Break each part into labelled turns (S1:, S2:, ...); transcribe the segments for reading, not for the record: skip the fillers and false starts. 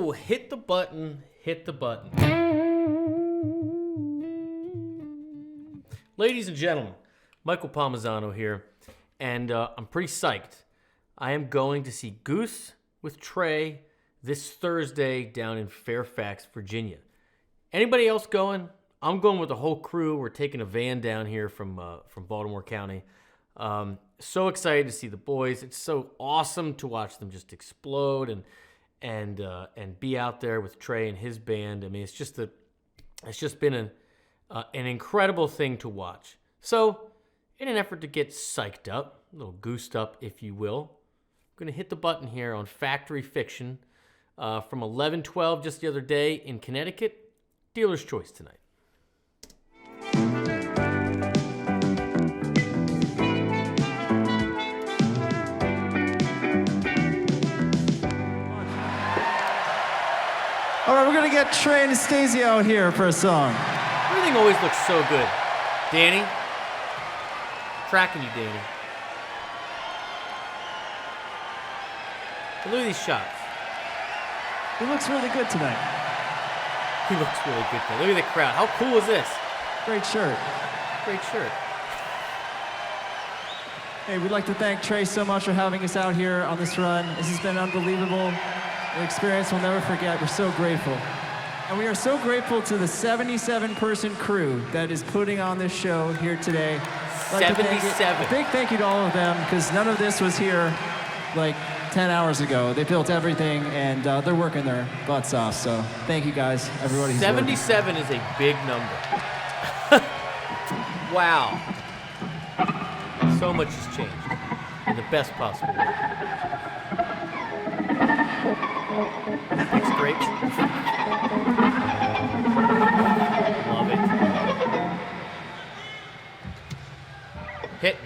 S1: will hit the button, hit the button. Ladies and gentlemen, Michael Palmisano here, and I'm pretty psyched. I am going to see Goose with Trey this Thursday down in Fairfax, Virginia. Anybody else going? I'm going with the whole crew. We're taking a van down here from Baltimore County. So excited to see the boys. It's so awesome to watch them just explode and be out there with Trey and his band. I mean, it's just been an incredible thing to watch. So, in an effort to get psyched up, a little goosed up, if you will, I'm going to hit the button here on Factory Fiction from 11/12 just the other day in Connecticut. Dealer's choice tonight.
S2: All right, we're going to get Trey Anastasio out here for a song.
S1: Everything always looks so good. Danny? Tracking you, Danny. Look at these shots.
S2: He looks really good tonight.
S1: He looks really good tonight. Look at the crowd. How cool is this?
S2: Great shirt.
S1: Great shirt.
S2: Hey, we'd like to thank Trey so much for having us out here on this run. This has been unbelievable. An experience we'll never forget. We're so grateful. And we are so grateful to the 77-person crew that is putting on this show here today.
S1: 77.
S2: A big thank you to all of them, because none of this was here like 10 hours ago. They built everything, and they're working their butts off. So thank you guys, everybody.
S1: 77 is a big number. Wow. So much has changed in the best possible way. Thanks, great. Love it. Hit me.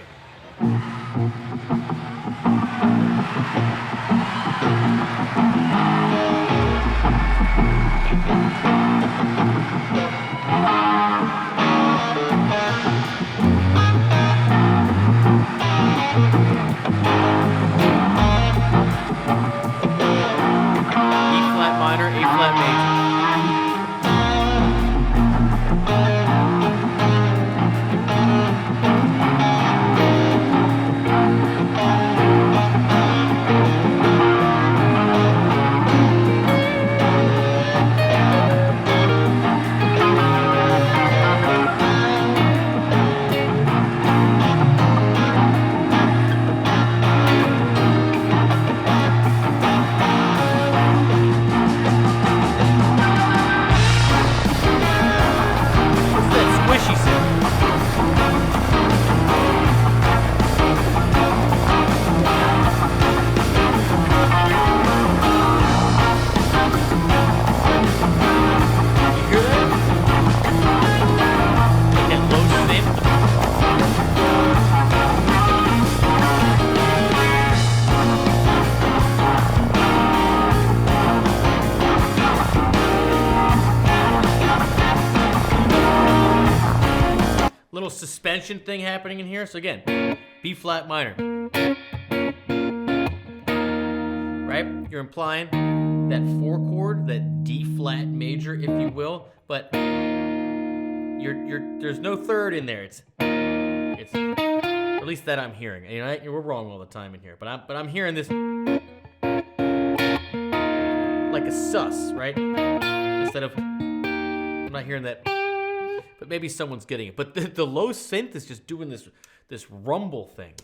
S1: E-flat minor, A-flat major. Little suspension thing happening in here. So again, B flat minor. Right? You're implying that 4 chord, that D flat major, if you will, but there's no third in there. It's at least that I'm hearing. You know, we're wrong all the time in here, but I'm hearing this like a sus, right? Instead of, I'm not hearing that. But maybe someone's getting it. But the low synth is just doing this rumble thing.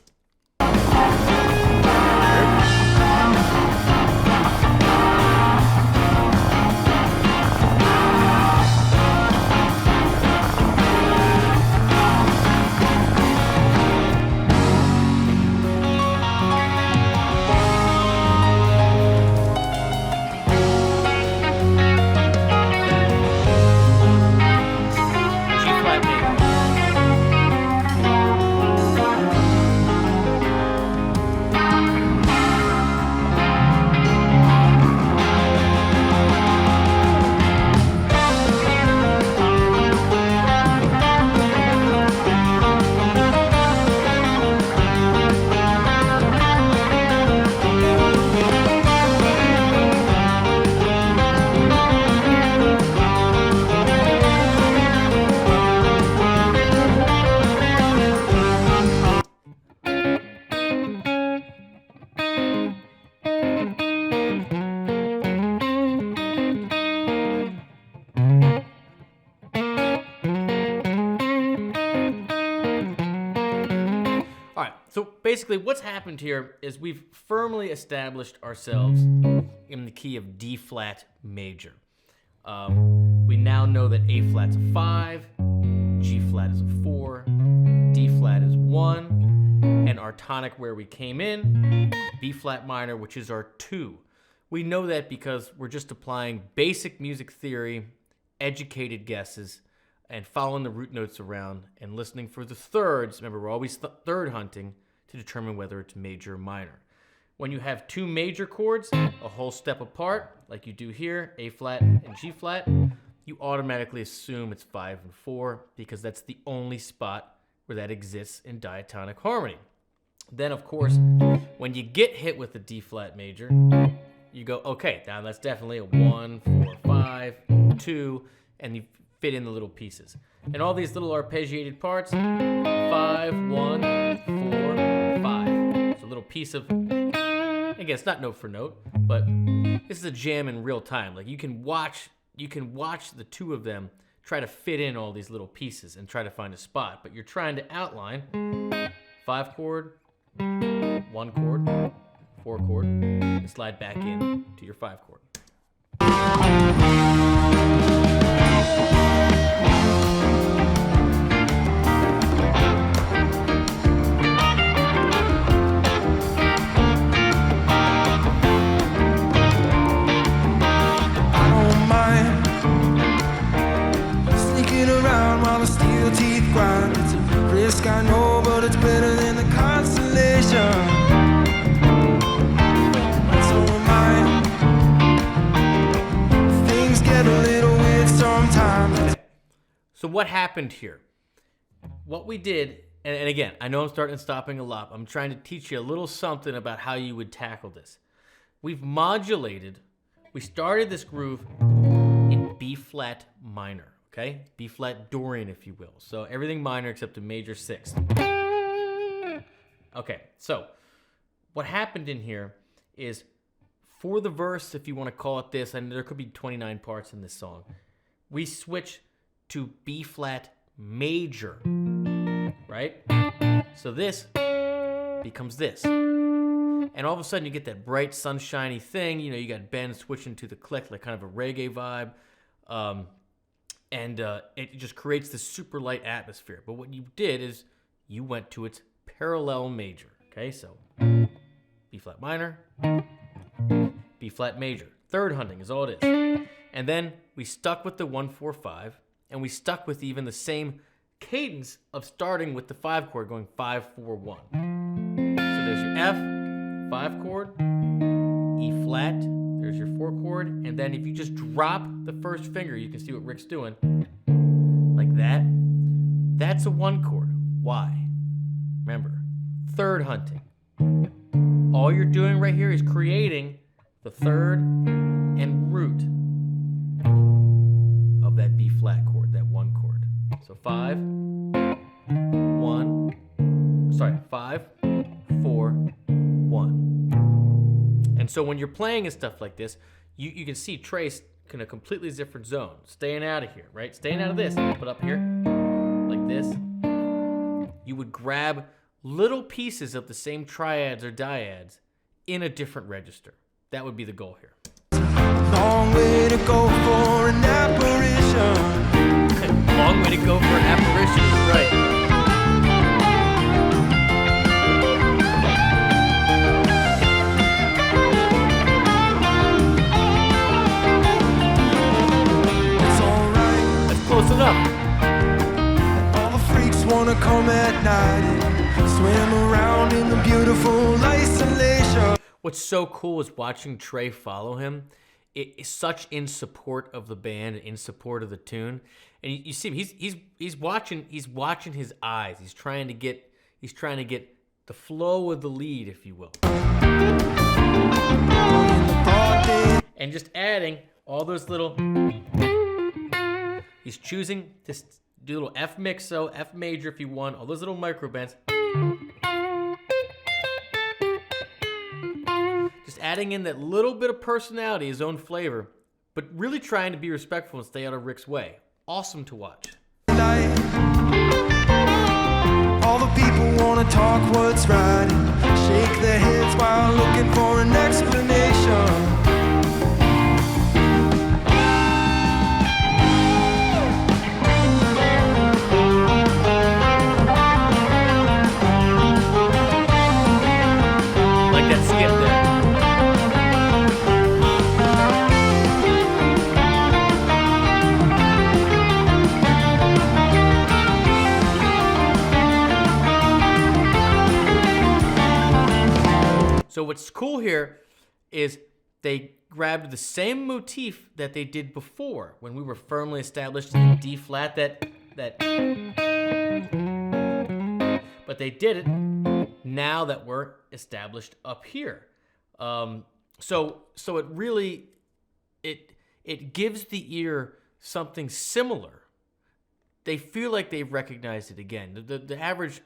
S1: basically what's happened here is we've firmly established ourselves in the key of D flat major. We now know that A flat's a 5, G flat is a 4, D flat is 1, and our tonic where we came in, B flat minor, which is our 2. We know that because we're just applying basic music theory, educated guesses, and following the root notes around and listening for the thirds. Remember, we're always third hunting to determine whether it's major or minor. When you have 2 major chords, a whole step apart, like you do here, A flat and G flat, you automatically assume it's 5 and 4 because that's the only spot where that exists in diatonic harmony. Then, of course, when you get hit with the D flat major, you go, okay, now that's definitely a 1, 4, 5, 2, and you fit in the little pieces. And all these little arpeggiated parts, 5, 1, 4, 5. It's a little piece of, again, it's not note for note, but this is a jam in real time. Like you can watch the two of them try to fit in all these little pieces and try to find a spot, but you're trying to outline 5 chord, 1 chord, 4 chord, and slide back in to your 5 chord.
S3: I know, but it's better than the consolation. So mine, things get a little weird sometimes.
S1: So what happened here? What we did, and again, I know I'm starting and stopping a lot. I'm trying to teach you a little something about how you would tackle this. We've modulated. We started this groove in B flat minor. Okay, B flat Dorian, if you will. So everything minor except a major 6th. Okay, so what happened in here is for the verse, if you want to call it this, and there could be 29 parts in this song, we switch to B flat major, right? So this becomes this. And all of a sudden you get that bright, sunshiny thing. You know, you got Ben switching to the click, like kind of a reggae vibe. And it just creates this super light atmosphere. But what you did is you went to its parallel major. Okay, so B flat minor, B flat major. Third hunting is all it is. And then we stuck with the 1-4-5, and we stuck with even the same cadence of starting with the 5 chord, going 5-4-1. So there's your F, 5 chord, E flat. There's your 4 chord, and then if you just drop the first finger, you can see what Rick's doing, like that. That's a 1 chord. Why? Remember, third hunting. All you're doing right here is creating the third and root of that B flat chord, that 1 chord. So 5, 4, 1. And so when you're playing and stuff like this, you can see Trey's in a completely different zone. Staying out of here, right? Staying out of this. Put up here, like this. You would grab little pieces of the same triads or dyads in a different register. That would be the goal here.
S3: Long way to go for an apparition.
S1: Long way to go for an apparition, right. Close enough.
S3: All the freaks wanna come at night and swim around in the beautiful isolation.
S1: What's so cool is watching Trey follow him. It is such in support of the band and in support of the tune. And you see him, he's watching his eyes. He's trying to get the flow of the lead, if you will. And just adding all those little. He's choosing to do a little F mixo, F major if you want, all those little micro bends. Just adding in that little bit of personality, his own flavor, but really trying to be respectful and stay out of Rick's way. Awesome to watch.
S3: All All the people wanna talk what's right and shake their heads while looking for an explanation.
S1: Like that skip there. So what's cool here is they grabbed the same motif that they did before when we were firmly established in D flat, but they did it now that we're established up here. So it really it gives the ear something similar. They feel like they've recognized it again. The average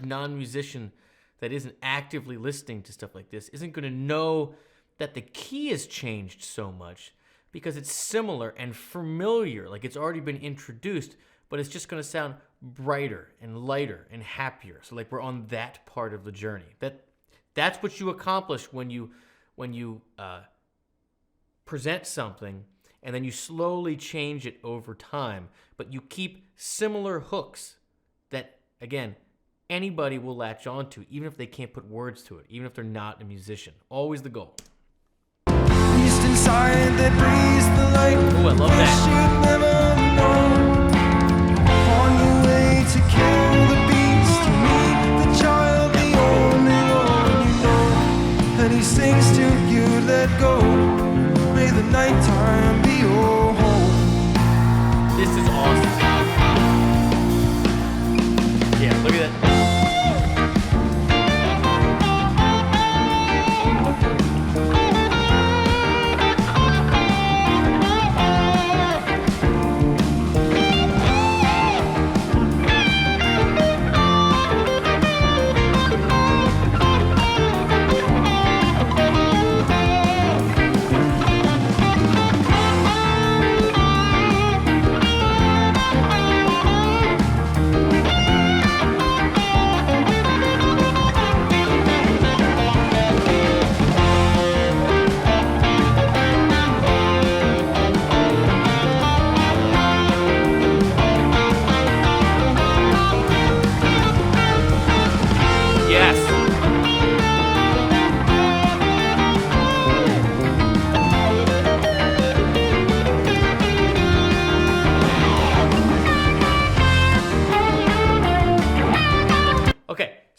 S1: non-musician that isn't actively listening to stuff like this isn't going to know that the key has changed so much because it's similar and familiar, like it's already been introduced, but it's just going to sound brighter and lighter and happier. So like we're on that part of the journey. That's what you accomplish when you present something and then you slowly change it over time, but you keep similar hooks that, again, anybody will latch onto, even if they can't put words to it, even if they're not a musician. Always the goal.
S3: Beast inside that breathes the light.
S1: Ooh, I love that.
S3: You'd never know. On your way to kill the beast, you meet the child, the only one you know. And he sings to you, let go. May the nighttime be your home.
S1: This is awesome. Yeah, look at that.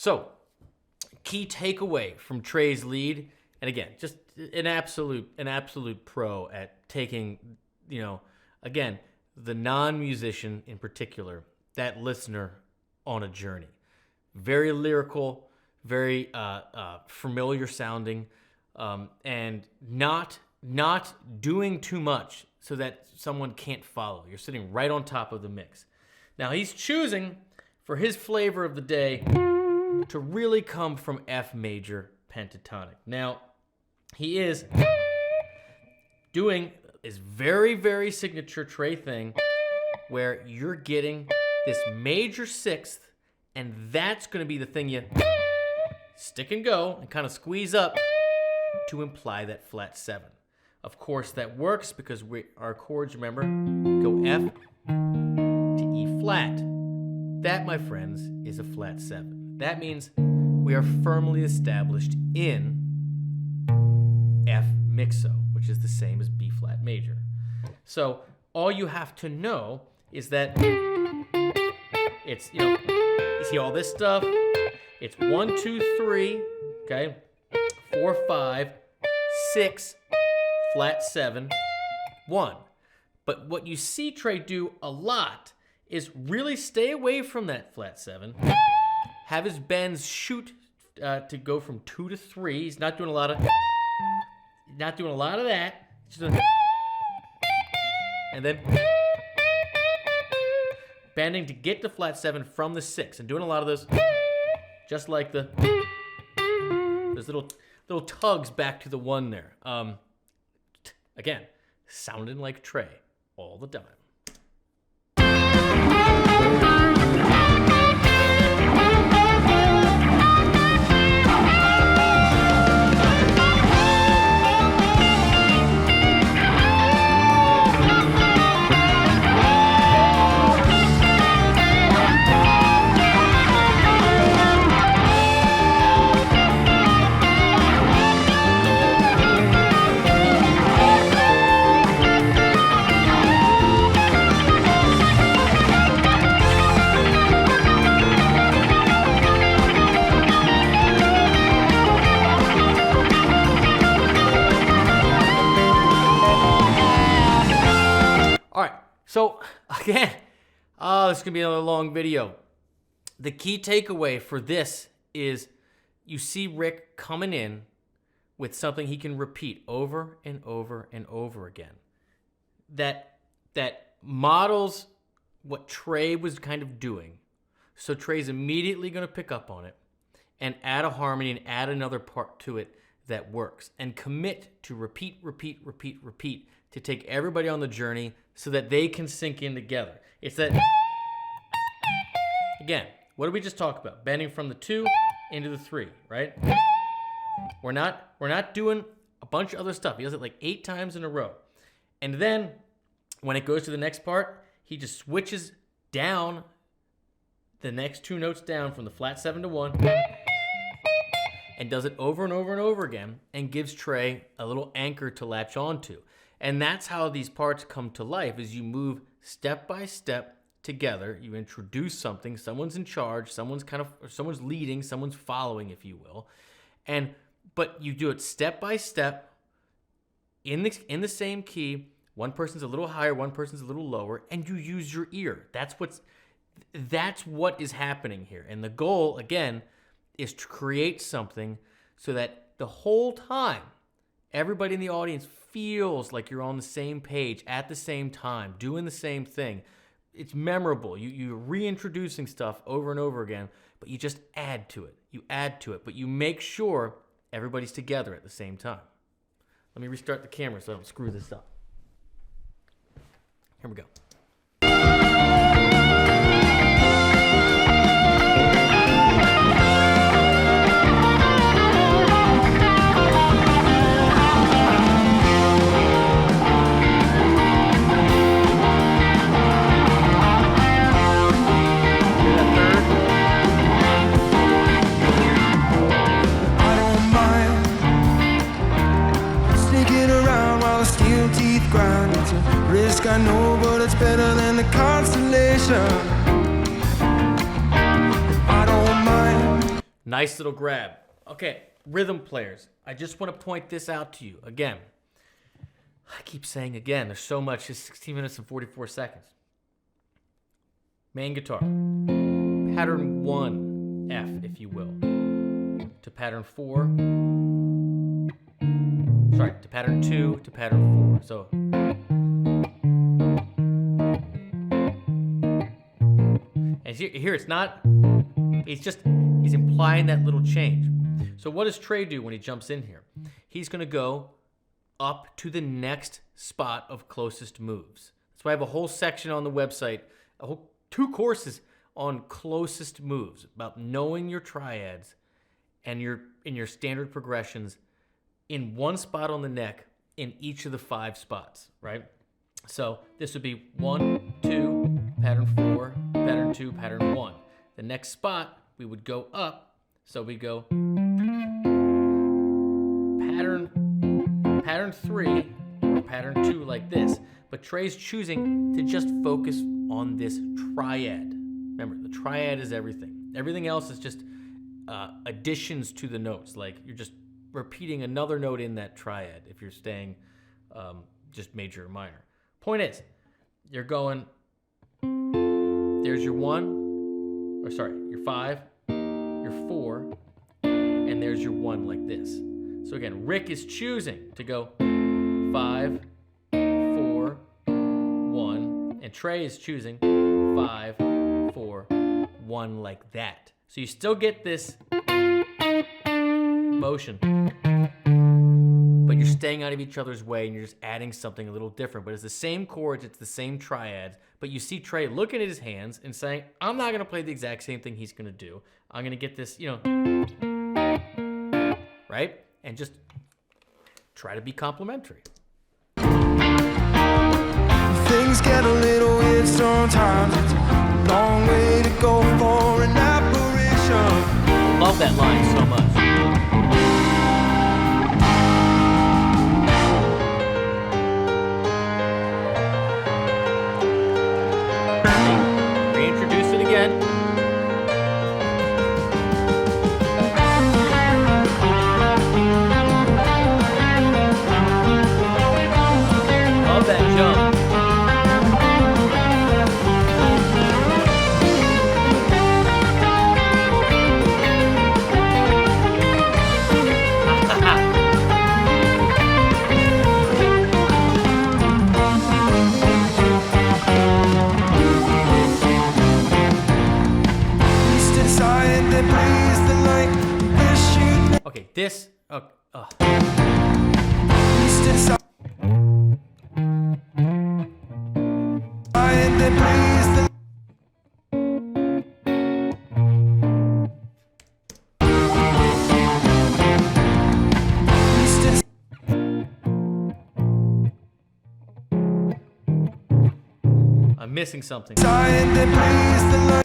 S1: So, key takeaway from Trey's lead, and again, just an absolute pro at taking, again, the non-musician in particular, that listener on a journey. Very lyrical, very familiar sounding, and not doing too much so that someone can't follow. You're sitting right on top of the mix. Now he's choosing for his flavor of the day to really come from F major pentatonic. Now, he is doing his very, very signature Trey thing where you're getting this major sixth, and that's going to be the thing you stick and go and kind of squeeze up to imply that flat seven. Of course, that works because our chords, remember, go F to E flat. That, my friends, is a flat seven. That means we are firmly established in F mixo, which is the same as B flat major. So all you have to know is that it's, you see all this stuff? It's 1, 2, 3, okay? 4, 5, 6, flat 7, 1. But what you see Trey do a lot is really stay away from that flat 7. Have his bends shoot to go from 2 to 3. He's not doing a lot of that. Just and then bending to get to flat 7 from the 6 and doing a lot of those, just like those little tugs back to the 1 there. Again, sounding like Trey all the time. So, again, this is going to be another long video. The key takeaway for this is you see Rick coming in with something he can repeat over and over and over again. That models what Trey was kind of doing. So Trey's immediately going to pick up on it and add a harmony and add another part to it that works. And commit to repeat to take everybody on the journey so that they can sink in together. It's that, again, what did we just talk about? Bending from the 2 into the 3, right? We're not doing a bunch of other stuff. He does it like 8 times in a row. And then when it goes to the next part, he just switches down the next 2 notes down from the flat 7 to 1 and does it over and over and over again and gives Trey a little anchor to latch onto. And that's how these parts come to life, is you move step by step together. You introduce something, someone's in charge, someone's leading, someone's following, if you will. But you do it step by step in the same key. One person's a little higher, one person's a little lower, and you use your ear. That's what is happening here. And the goal, again, is to create something so that the whole time, everybody in the audience feels like you're on the same page at the same time, doing the same thing. It's memorable. You're reintroducing stuff over and over again, but you just add to it. You add to it, but you make sure everybody's together at the same time. Let me restart the camera so I don't screw this up. Here we go.
S3: I know, but it's better than the constellation. I don't mind.
S1: Nice little grab. Okay, rhythm players. I just want to point this out to you. Again, I keep saying again, there's so much. It's 16 minutes and 44 seconds. Main guitar. Pattern 1, F, if you will. To pattern 4. Sorry, to pattern 2, to pattern 4. So... And here it's not, he's implying that little change. So what does Trey do when he jumps in here? He's going to go up to the next spot of closest moves. That's why I have a whole section on the website, 2 courses on closest moves, about knowing your triads and your standard progressions in one spot on the neck in each of the 5 spots, right? So this would be 1, 2, pattern 4, pattern 2, pattern 1. The next spot, we would go up. So we go pattern 3 or pattern 2 like this. But Trey's choosing to just focus on this triad. Remember, the triad is everything. Everything else is just additions to the notes. Like you're just repeating another note in that triad if you're staying just major or minor. Point is, you're going, there's your 1, or sorry, your 5, your 4, and there's your 1 like this. So again, Rick is choosing to go 5, 4, 1, and Trey is choosing 5, 4, 1 like that. So you still get this motion, but you're staying out of each other's way and you're just adding something a little different. But it's the same chords, it's the same triads, but you see Trey looking at his hands and saying, I'm not going to play the exact same thing he's going to do. I'm going to get this, right? And just try to be complimentary.
S3: Things get a little weird sometimes. It's a long way to go for an apparition.
S1: Love that line so much. Reintroduce it again. Love that jump. this.
S3: East inside that breathes the East inside
S1: I'm missing something.
S3: that breathes the light.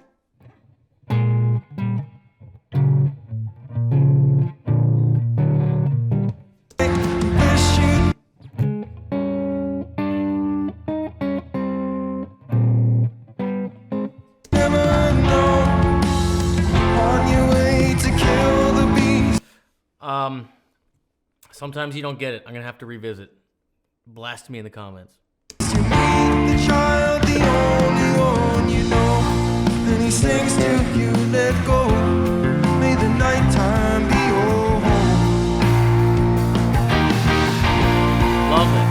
S3: Wish you'd never know. On your way to kill the beast.
S1: Sometimes you don't get it. I'm gonna have to revisit. Blast me in the comments.
S3: You meet the child, the only one you know, and he sings to you, let go. May the nighttime be your home.
S1: Love it.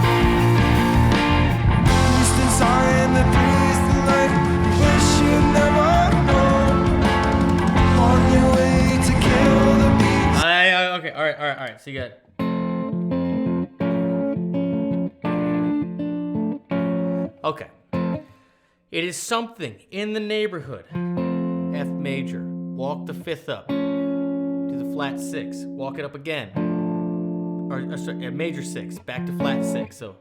S3: East inside that breathes the light. Wish you'd never know. On your way to kill the beast.
S1: Okay. All right. So you got. Okay. It is something in the neighborhood. F major. Walk the fifth up. To the flat six. Walk it up again. Or sorry, major six. Back to flat six. So.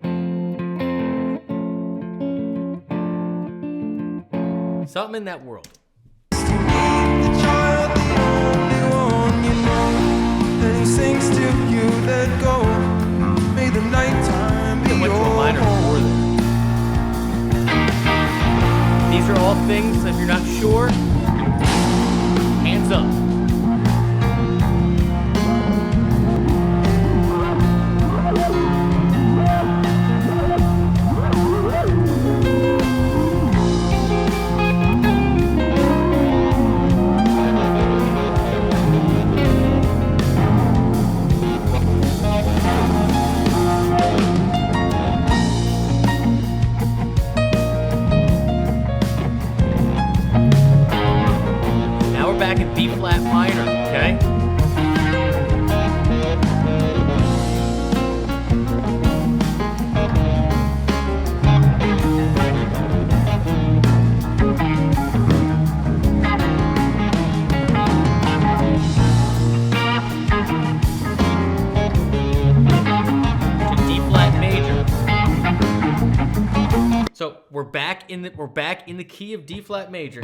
S1: Something in that world.
S3: The child, the only one you know, and he sings to you, let go. May the nighttime be
S1: Went to a
S3: your
S1: minor
S3: home.
S1: before there. These are all things, if you're not sure, hands up. Now we're back at B flat minor, okay? To D flat major. So we're back in the key of D flat major.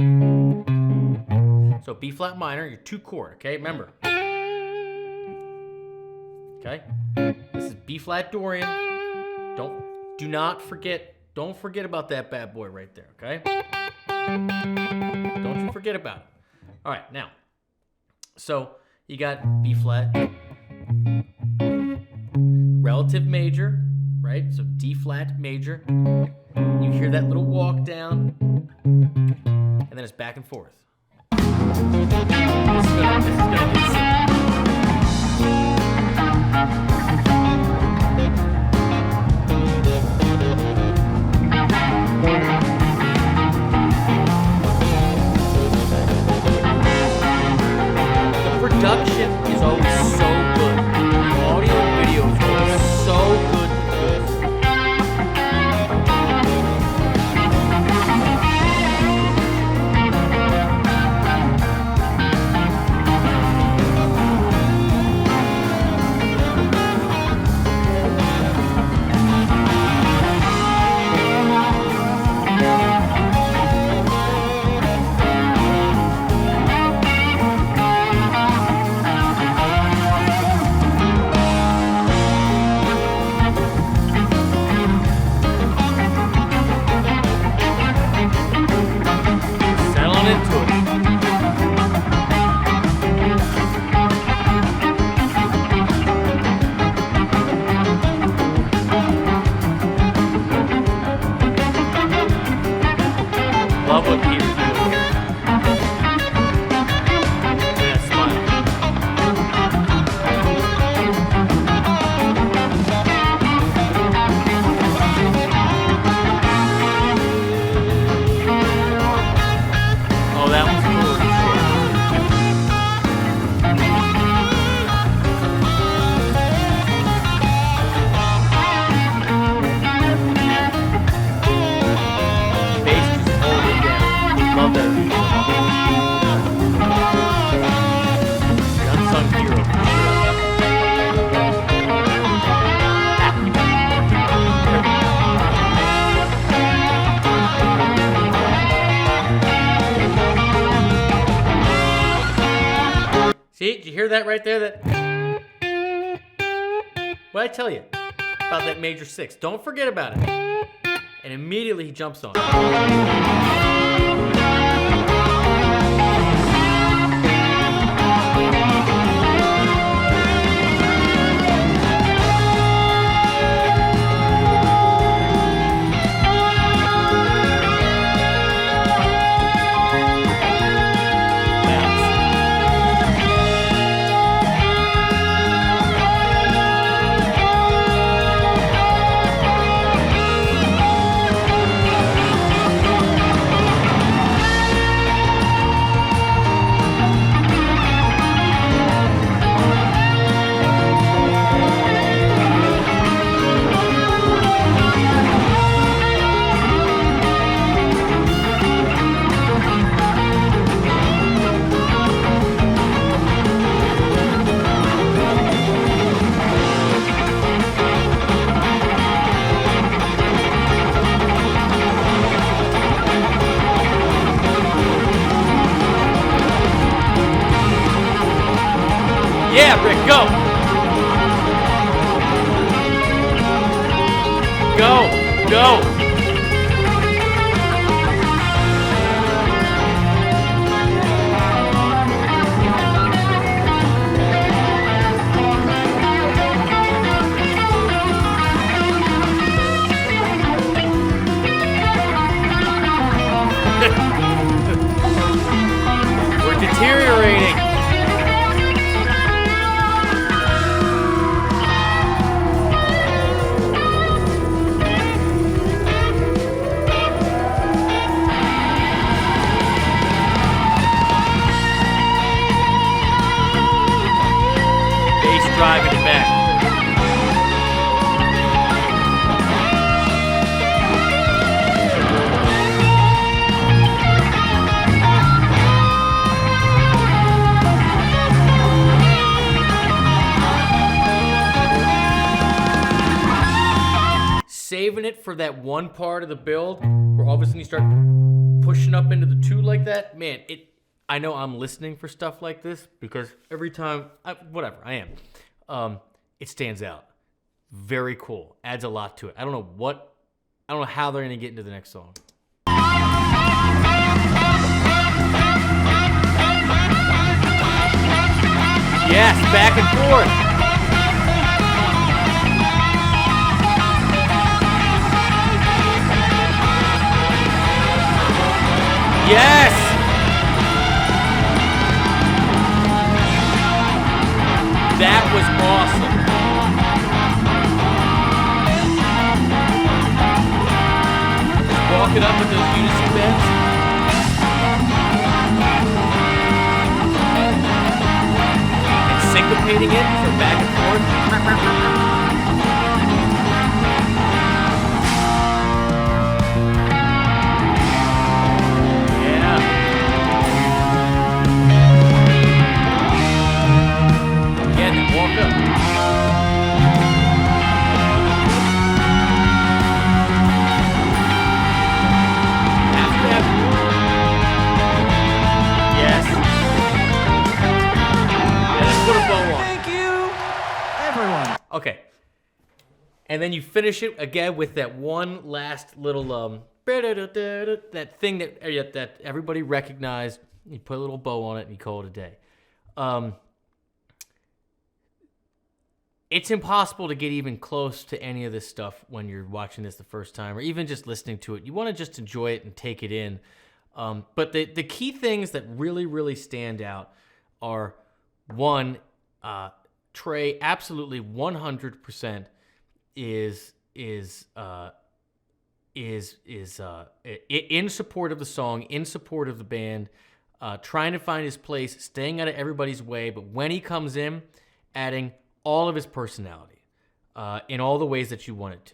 S1: So B flat minor, your 2 chord, okay? Remember. Okay? This is B flat Dorian. Don't forget about that bad boy right there, okay? Don't you forget about it. All right, now. So you got B flat relative major, right? So D flat major. You hear that little walk down, and then it's back and forth. This is gonna get sick. The production is always so good. The audio and video is always so good. Settling into it. Love what Peter's doing here. Yeah, smile. Oh, that one's cool. hear that right there? That. What I tell you about that major 6? Don't forget about it. And immediately he jumps on it. Yeah, Rick, go! Go! We're deteriorating. Driving it back. Saving it for that one part of the build where all of a sudden you start pushing up into the 2 like that. Man, I know I'm listening for stuff like this because every time, I am. It stands out. Very cool. Adds a lot to it. I don't know how they're going to get into the next song. Yes, back and forth. Yes! That was awesome. Just walking up with those unison bends. And syncopating it for back and forth. Okay. And then you finish it again with that one last little that thing that everybody recognized. You put a little bow on it and you call it a day. It's impossible to get even close to any of this stuff when you're watching this the first time or even just listening to it. You want to just enjoy it and take it in. But the key things that really, really stand out are, one, Trey absolutely 100% is in support of the song, in support of the band, trying to find his place, staying out of everybody's way. But when he comes in, adding all of his personality in all the ways that you want it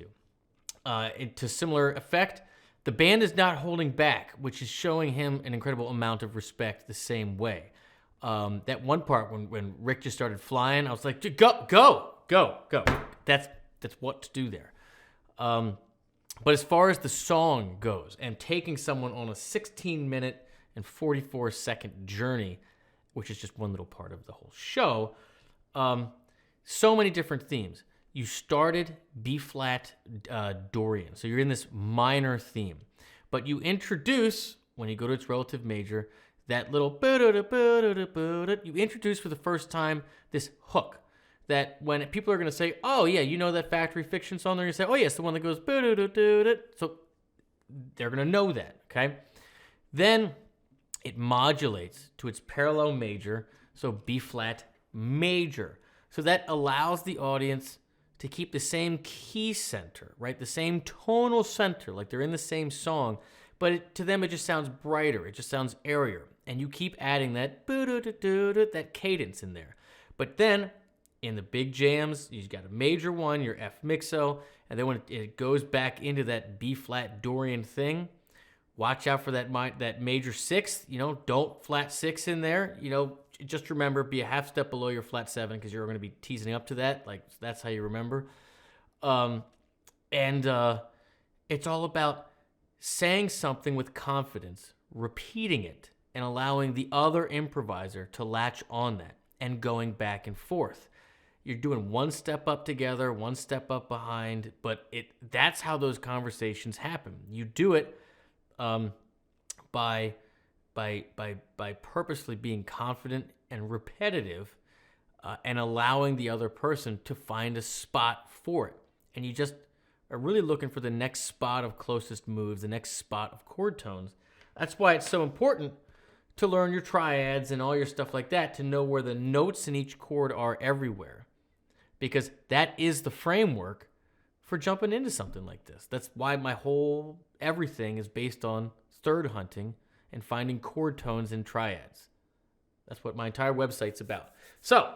S1: to. To similar effect, the band is not holding back, which is showing him an incredible amount of respect the same way. That one part when Rick just started flying, I was like, go. That's what to do there. But as far as the song goes and taking someone on a 16-minute and 44-second journey which is just one little part of the whole show. So many different themes. You started B-flat Dorian, so you're in this minor theme. But you introduce, when you go to its relative major, that little you introduce for the first time this hook that when people are going to say, oh, yeah, you know that Factory Fiction song? They're going to say, oh, yes, the one that goes so they're going to know that, okay? Then it modulates to its parallel major, so B-flat major. So that allows the audience to keep the same key center, right? The same tonal center, like they're in the same song, but to them it just sounds brighter. It just sounds airier. And you keep adding that that cadence in there. But then in the big jams, you've got a major one, your F mixo, and then when it goes back into that B-flat Dorian thing, watch out for that major sixth. Don't flat six in there. Just remember, be a half step below your flat seven because you're going to be teasing up to that. Like, that's how you remember. And it's all about saying something with confidence, repeating it, and allowing the other improviser to latch on that and going back and forth. You're doing one step up together, one step up behind, but that's how those conversations happen. You do it by purposely being confident and repetitive and allowing the other person to find a spot for it. And you just are really looking for the next spot of closest moves, the next spot of chord tones. That's why it's so important to learn your triads and all your stuff like that, to know where the notes in each chord are everywhere. Because that is the framework for jumping into something like this. That's why my whole everything is based on third hunting and finding chord tones in triads. That's what my entire website's about. So,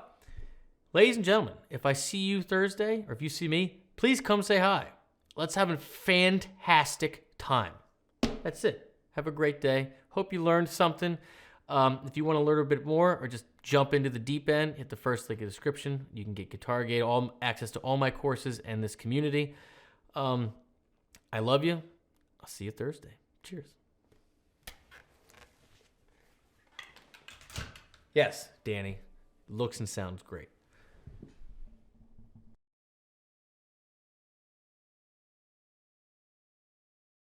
S1: ladies and gentlemen, if I see you Thursday, or if you see me, please come say hi. Let's have a fantastic time. That's it. Have a great day. Hope you learned something. If you want to learn a bit more or just jump into the deep end, hit the first link in the description. You can get Guitar Gate, access to all my courses and this community. I love you. I'll see you Thursday. Cheers. Yes, Danny. Looks and sounds great.